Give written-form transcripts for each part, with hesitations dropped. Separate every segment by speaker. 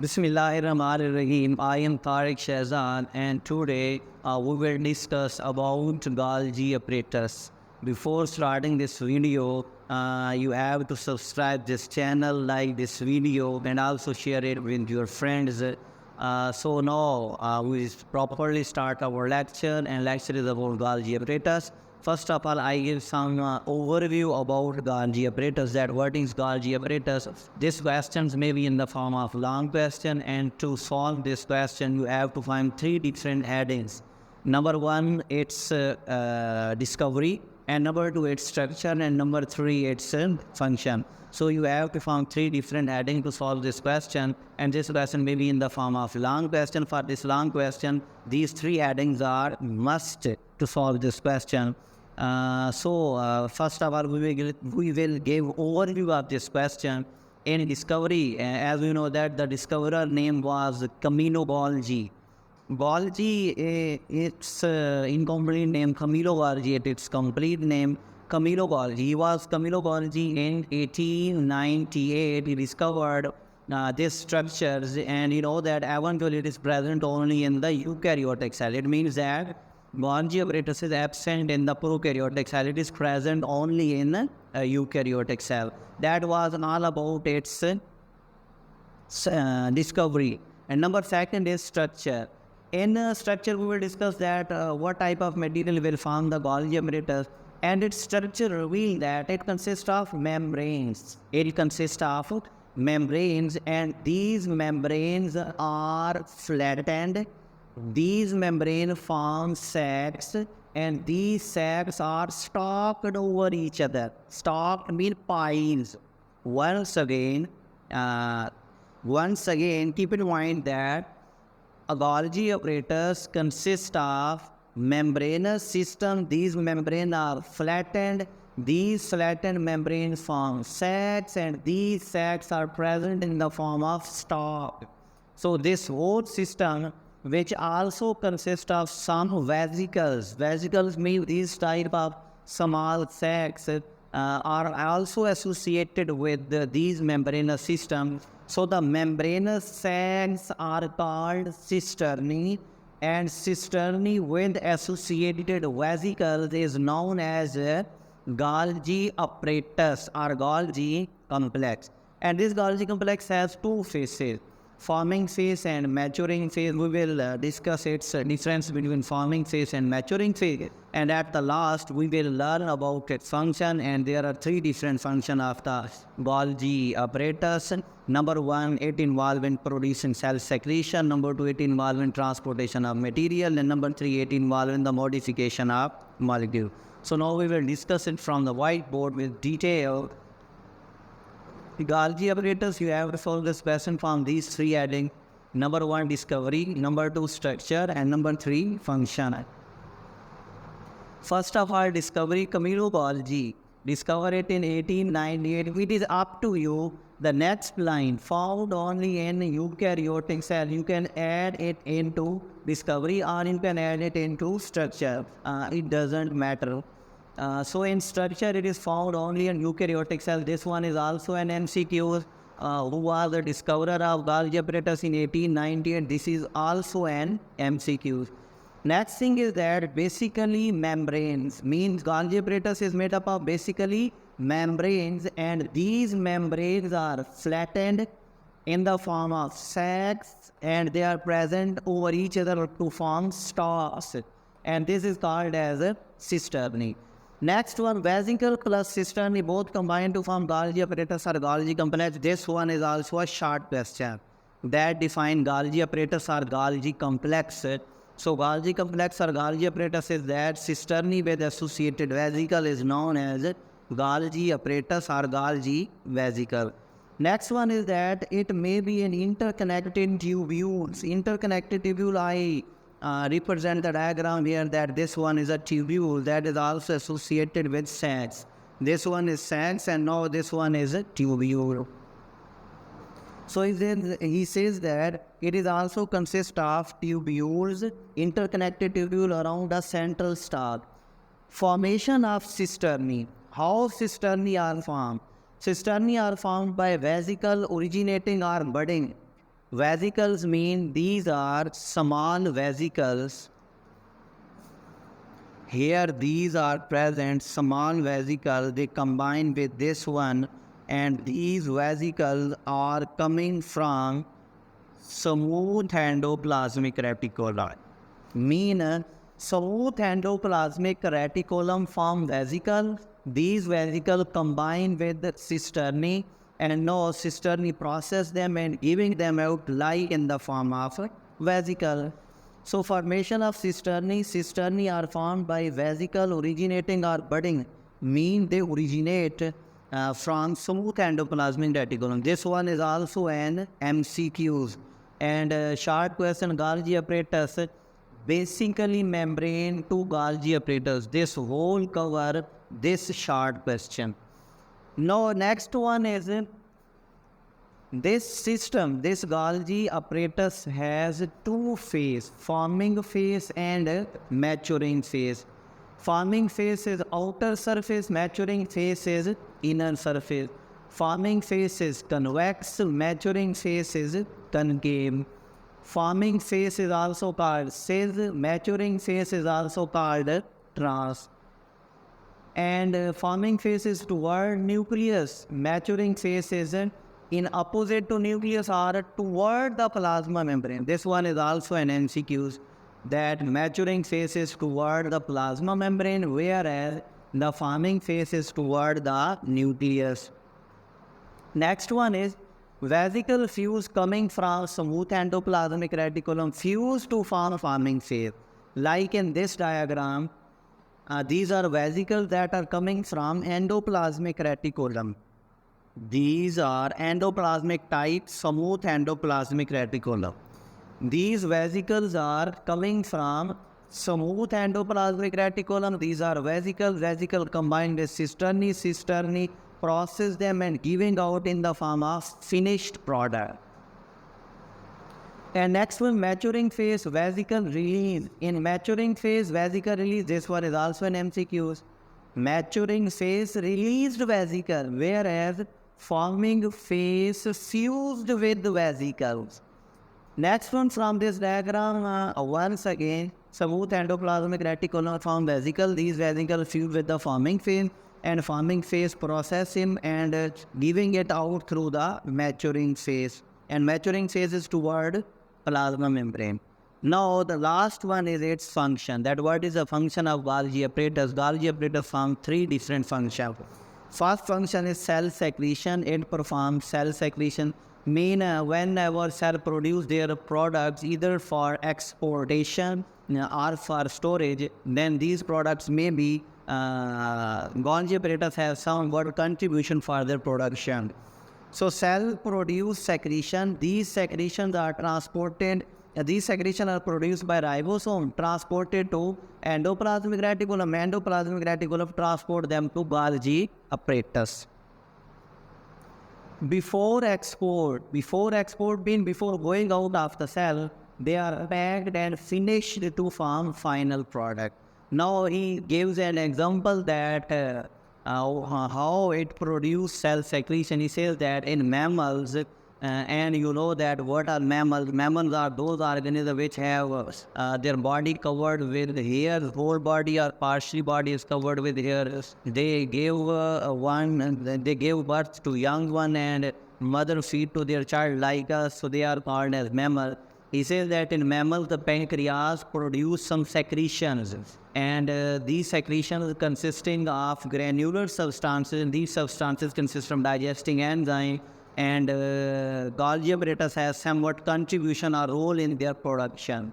Speaker 1: Bismillahirrahmanirrahim. I am Tariq Shahzad and today we will discuss about Golgi apparatus. Before starting this video, you have to subscribe this channel, like this video and also share it with your friends. So now we properly start our lecture, and lecture is about Golgi apparatus. First of all, I give some overview about Golgi apparatus, that what is Golgi apparatus. These questions may be in the form of long question, and to solve this question, you have to find three different headings. Number one, it's discovery, and number two, its structure, and number three, its function. So you have to find three different headings to solve this question, and this question may be in the form of long question. For this long question, these three headings are must to solve this question. First of all, we will give overview of this question. In discovery, as we know that the discoverer name was Camillo Golgi. Golgi, its incomplete name Camillo Golgi, its complete name Camillo Golgi. He was Camillo Golgi in 1898. He discovered these structures, and you know that eventually it is present only in the eukaryotic cell. It means that Golgi apparatus is absent in the prokaryotic cell. It is present only in a eukaryotic cell. That was all about its discovery. And number second is structure. In structure, we will discuss that what type of material will form the Golgi apparatus, and its structure reveal that it consists of membranes. It consists of membranes, and these membranes are flattened. These membranes form sacs, and these sacs are stacked over each other. Stacked means piles. Once again, keep in mind that a Golgi apparatus consists of membranous system. These membranes are flattened. These flattened membranes form sacs, and these sacs are present in the form of stalk. So this whole system, which also consists of some vesicles. Vesicles mean these type of small sacs are also associated with these membranous systems. So the membranous sacs are called cisternae, and cisternae with associated vesicles is known as Golgi apparatus or Golgi complex. And this Golgi complex has two phases, forming phase and maturing phase. We will discuss its difference between forming phase and maturing phase, and at the last we will learn about its function. And there are three different functions of the Golgi apparatus. Number one, it involves in producing cell secretion. Number two, it involves in transportation of material, and number three, it involves in the modification of molecule. So now we will discuss it from the whiteboard with detail. The Golgi apparatus, you have to solve this question from these three headings. Number one, discovery. Number two, structure. And number three, function. First of all, discovery. Camillo Golgi discovered it in 1898. It is up to you. The next line, found only in eukaryotic cell. You can add it into discovery or you can add it into structure. It doesn't matter. So in structure, it is found only in eukaryotic cell. This one is also an MCQ. Who was the discoverer of Golgi apparatus in 1898? This is also an MCQ. Next thing is that basically membranes, means Golgi apparatus is made up of basically membranes, and these membranes are flattened in the form of sacs, and they are present over each other to form stalks, and this is called as a cisternae. Next one, vesicle plus cisternae both combine to form Golgi apparatus or Golgi complex. This one is also a short question that define Golgi apparatus or Golgi complex. So Golgi complex or Golgi apparatus is that cisternae with associated vesicle is known as Golgi apparatus or Golgi vesicle. Next one is that it may be an interconnected tubules. Interconnected tubule, I represent the diagram here that this one is a tubule that is also associated with sacs. This one is sacs, and now this one is a tubule. So he says that it is also consists of tubules, interconnected tubule around a central stalk. Formation of cisternae. How cisternae are formed? Cisternae are formed by vesicle originating or budding Vesicles mean these are small vesicles. Here these are present, small vesicles, they combine with this one, and these vesicles are coming from smooth endoplasmic reticulum. Smooth endoplasmic reticulum form vesicle. These vesicles combine with the cisternae, and now cisternae process them and giving them out like in the form of vesicle. So formation of cisternae are formed by vesicle originating or budding, they originate from smooth endoplasmic reticulum. This one is also an MCQs. And short question, Golgi apparatus, basically membrane to Golgi apparatus. This whole cover this short question. Now next one is this system, this Golgi apparatus has two phases, forming phase and maturing phase. Forming phase is outer surface, maturing phase is inner surface. Forming phase is convex, maturing phase is concave. Forming phase is also called cis, maturing phase is also called trans. And forming phase is toward nucleus, maturing phase is in opposite to nucleus or toward the plasma membrane. This one is also an MCQs, that maturing phase is toward the plasma membrane, whereas the forming phase is toward the nucleus. Next one is vesicle fuse coming from smooth endoplasmic reticulum fuse to form forming phase. Like in this diagram, these are vesicles that are coming from endoplasmic reticulum. These are endoplasmic type, smooth endoplasmic reticulum. These vesicles are coming from smooth endoplasmic reticulum. These are vesicle combined with cisternae process them and giving out in the form of finished product. And next one, maturing phase, vesicle release. In maturing phase, vesicle release, this one is also an MCQs. Maturing phase, released vesicle, whereas forming phase, fused with vesicles. Next one from this diagram, once again, smooth endoplasmic reticulum form vesicle. These vesicles fuse with the forming phase, and forming phase process him and giving it out through the maturing phase. And maturing phase is toward plasma membrane. Now the last one is its function. That what is the function of Golgi apparatus? Golgi apparatus forms three different functions. First function is cell secretion. It performs cell secretion. Whenever cell produce their products either for exportation or for storage, then these products may be Golgi apparatus have somewhat contribution for their production. So cell produce secretion. These secretions are transported. These secretions are produced by ribosome, transported to endoplasmic reticulum. Endoplasmic reticulum transport them to Golgi apparatus. Before export means before going out of the cell, they are packed and finished to form final product. Now he gives an example that how it produces cell secretion. He says that in mammals, and you know that what are mammals? Mammals are those organisms which have their body covered with hair, whole body or partially body is covered with hair. They gave they gave birth to young one, and mother feed to their child like us, so they are called as mammals. He says that in mammals, the pancreas produce some secretions, and these secretions consisting of granular substances, and these substances consist from digesting enzyme, and Golgi apparatus has somewhat contribution or role in their production.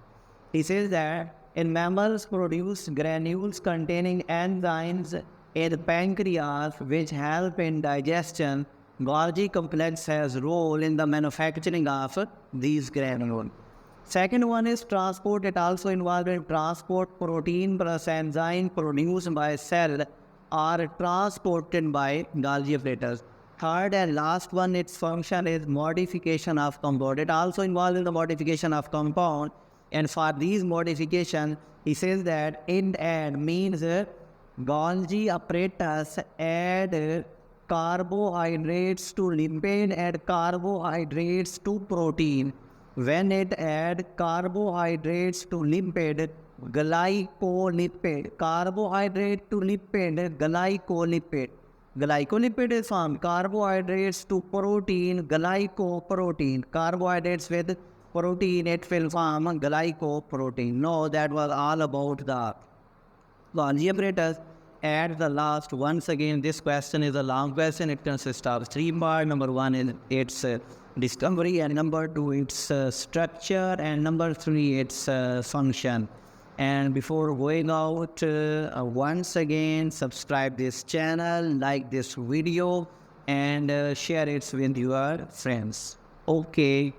Speaker 1: He says that in mammals produce granules containing enzymes in the pancreas which help in digestion. Golgi complex has role in the manufacturing of these granules. Second one is transport. It also involved in transport. Protein plus enzyme produced by cell are transported by Golgi apparatus. Third and last one, its function is modification of compound. It also involved in the modification of compound. And for these modification, he says that it add means Golgi apparatus add carbohydrates to lipid and carbohydrates to protein. when it add carbohydrates to lipid, glycolipid. Carbohydrate to lipid, glycolipid. Glycolipid is formed. Carbohydrates to protein, glycoprotein. Carbohydrates with protein, it will form glycoprotein. No, that was all about the Golgi apparatus. At the last, once again, this question is a long question. It consists of 3 parts. Number 1 is its discovery, and number 2 its structure, and number 3 its function. And before going out, once again, subscribe this channel, like this video, and share it with your friends. Okay.